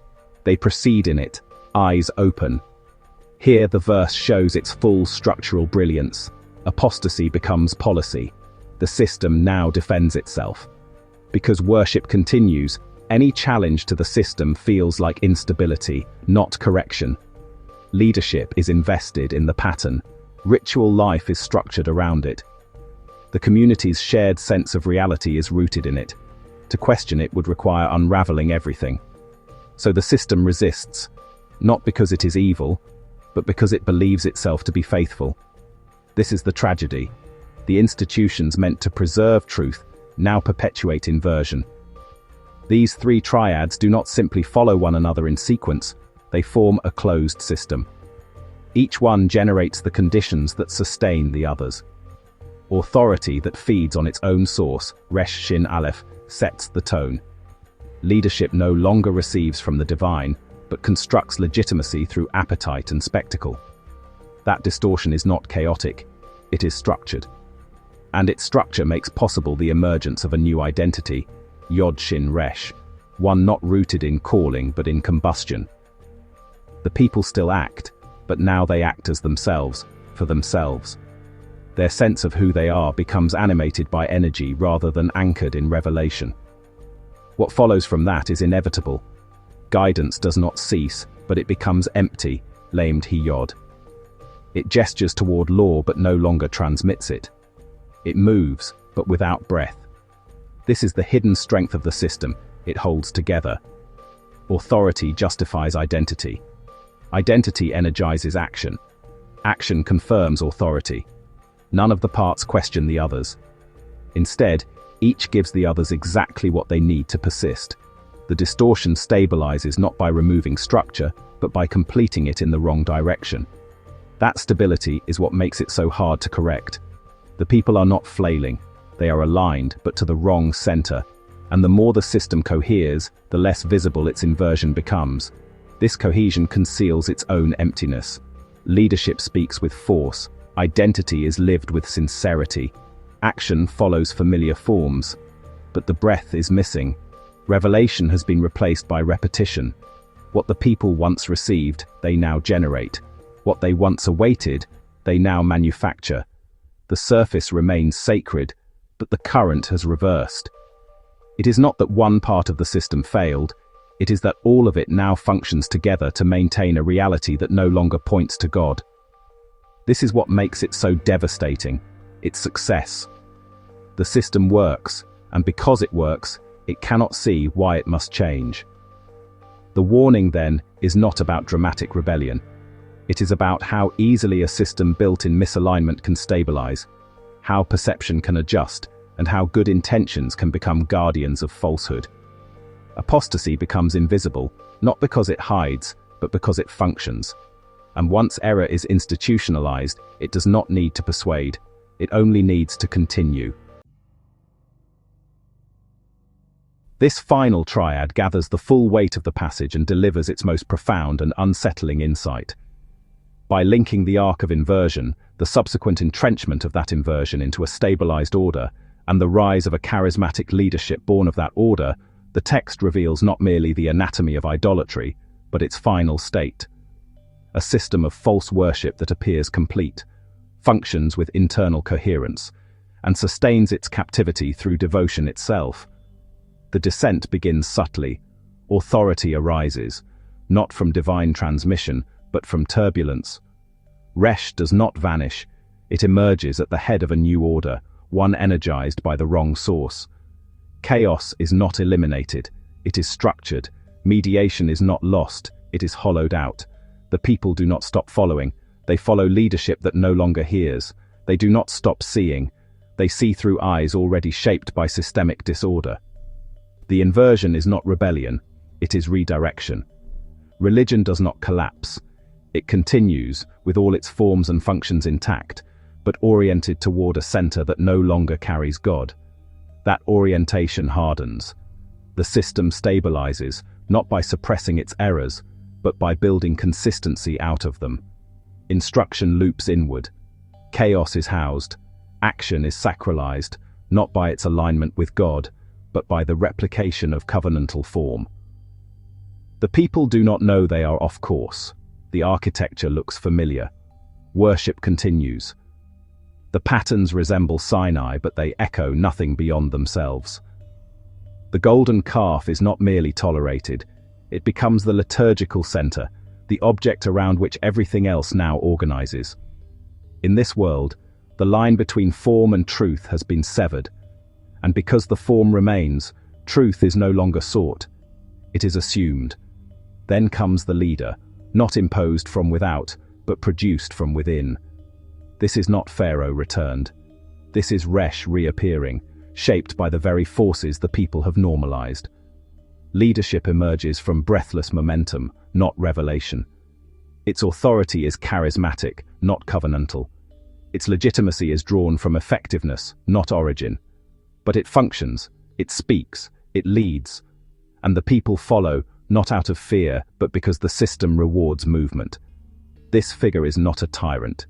they proceed in it, eyes open. Here the verse shows its full structural brilliance. Apostasy becomes policy. The system now defends itself. Because worship continues, any challenge to the system feels like instability, not correction. Leadership is invested in the pattern. Ritual life is structured around it. The community's shared sense of reality is rooted in it. To question it would require unraveling everything. So the system resists, not because it is evil, but because it believes itself to be faithful. This is the tragedy. The institutions meant to preserve truth now perpetuate inversion. These three triads do not simply follow one another in sequence, they form a closed system. Each one generates the conditions that sustain the others. Authority that feeds on its own source, Resh Shin Aleph, sets the tone. Leadership no longer receives from the divine, but constructs legitimacy through appetite and spectacle. That distortion is not chaotic, it is structured. And its structure makes possible the emergence of a new identity, Yod Shin Resh, one not rooted in calling but in combustion. The people still act, but now they act as themselves, for themselves. Their sense of who they are becomes animated by energy rather than anchored in revelation. What follows from that is inevitable. Guidance does not cease, but it becomes empty, lamed Hiyod. It gestures toward law but no longer transmits it. It moves, but without breath. This is the hidden strength of the system, it holds together. Authority justifies identity. Identity energizes action. Action confirms authority. None of the parts question the others. Instead, each gives the others exactly what they need to persist. The distortion stabilizes not by removing structure, but by completing it in the wrong direction. That stability is what makes it so hard to correct. The people are not flailing, they are aligned, but to the wrong center. And the more the system coheres, the less visible its inversion becomes. This cohesion conceals its own emptiness. Leadership speaks with force, identity is lived with sincerity, action follows familiar forms. But the breath is missing. Revelation has been replaced by repetition. What the people once received, they now generate. What they once awaited, they now manufacture. The surface remains sacred, but the current has reversed. It is not that one part of the system failed, it is that all of it now functions together to maintain a reality that no longer points to God. This is what makes it so devastating, its success. The system works, and because it works, it cannot see why it must change. The warning, then, is not about dramatic rebellion. It is about how easily a system built in misalignment can stabilize, how perception can adjust, and how good intentions can become guardians of falsehood. Apostasy becomes invisible, not because it hides, but because it functions. And once error is institutionalized, it does not need to persuade, it only needs to continue. This final triad gathers the full weight of the passage and delivers its most profound and unsettling insight. By linking the arc of inversion, the subsequent entrenchment of that inversion into a stabilized order, and the rise of a charismatic leadership born of that order, the text reveals not merely the anatomy of idolatry, but its final state. A system of false worship that appears complete, functions with internal coherence, and sustains its captivity through devotion itself. The descent begins subtly. Authority arises, not from divine transmission, but from turbulence. Resh does not vanish, it emerges at the head of a new order, one energized by the wrong source. Chaos is not eliminated, it is structured. Mediation is not lost, it is hollowed out. The people do not stop following, they follow leadership that no longer hears. They do not stop seeing, they see through eyes already shaped by systemic disorder. The inversion is not rebellion, it is redirection. Religion does not collapse. It continues, with all its forms and functions intact, but oriented toward a center that no longer carries God. That orientation hardens. The system stabilizes, not by suppressing its errors, but by building consistency out of them. Instruction loops inward. Chaos is housed. Action is sacralized, not by its alignment with God, but by the replication of covenantal form. The people do not know they are off course. The architecture looks familiar. Worship continues. The patterns resemble Sinai, but they echo nothing beyond themselves. The golden calf is not merely tolerated, it becomes the liturgical center, the object around which everything else now organizes. In this world, the line between form and truth has been severed, and because the form remains, truth is no longer sought. It is assumed. Then comes the leader, not imposed from without, but produced from within. This is not Pharaoh returned. This is Resh reappearing, shaped by the very forces the people have normalized. Leadership emerges from breathless momentum, not revelation. Its authority is charismatic, not covenantal. Its legitimacy is drawn from effectiveness, not origin. But it functions, it speaks, it leads, and the people follow, not out of fear, but because the system rewards movement. This figure is not a tyrant.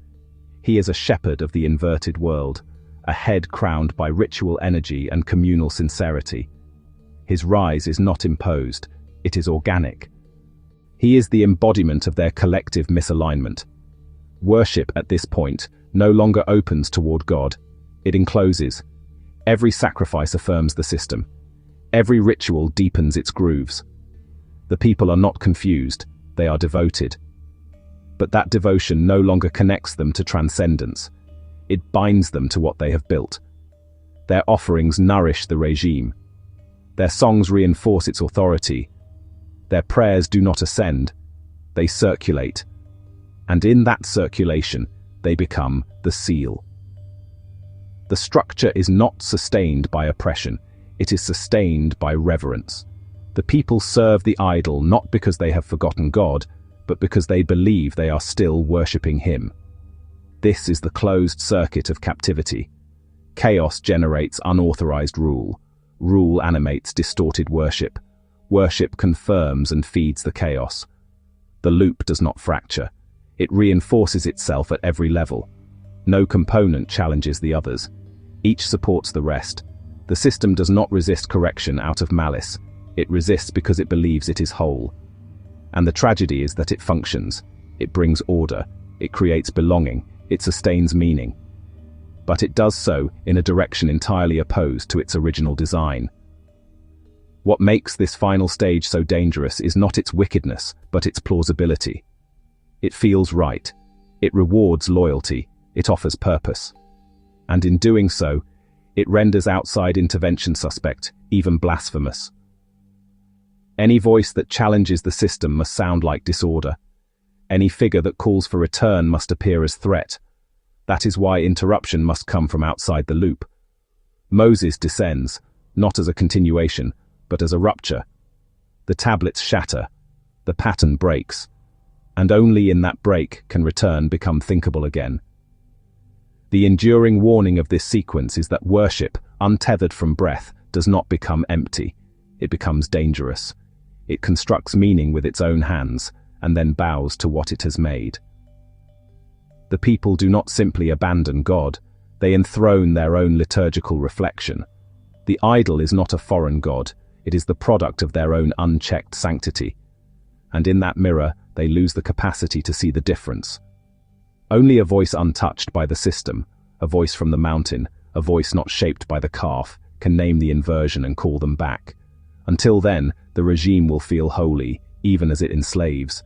He is a shepherd of the inverted world, a head crowned by ritual energy and communal sincerity. His rise is not imposed, it is organic. He is the embodiment of their collective misalignment. Worship at this point no longer opens toward God, it encloses. Every sacrifice affirms the system. Every ritual deepens its grooves. The people are not confused, they are devoted. But that devotion no longer connects them to transcendence. It binds them to what they have built. Their offerings nourish the regime. Their songs reinforce its authority. Their prayers do not ascend, they circulate. And in that circulation, they become the seal. The structure is not sustained by oppression, it is sustained by reverence. The people serve the idol not because they have forgotten God, but because they believe they are still worshipping Him. This is the closed circuit of captivity. Chaos generates unauthorized rule. Rule animates distorted worship. Worship confirms and feeds the chaos. The loop does not fracture. It reinforces itself at every level. No component challenges the others. Each supports the rest. The system does not resist correction out of malice. It resists because it believes it is whole. And the tragedy is that it functions. It brings order. It creates belonging. It sustains meaning. But it does so in a direction entirely opposed to its original design. What makes this final stage so dangerous is not its wickedness, but its plausibility. It feels right. It rewards loyalty. It offers purpose. And in doing so, it renders outside intervention suspect, even blasphemous. Any voice that challenges the system must sound like disorder. Any figure that calls for return must appear as threat. That is why interruption must come from outside the loop. Moses descends, not as a continuation, but as a rupture. The tablets shatter. The pattern breaks. And only in that break can return become thinkable again. The enduring warning of this sequence is that worship, untethered from breath, does not become empty. It becomes dangerous. It constructs meaning with its own hands, and then bows to what it has made. The people do not simply abandon God, they enthrone their own liturgical reflection. The idol is not a foreign god, it is the product of their own unchecked sanctity. And in that mirror, they lose the capacity to see the difference. Only a voice untouched by the system, a voice from the mountain, a voice not shaped by the calf, can name the inversion and call them back. Until then, the regime will feel holy, even as it enslaves.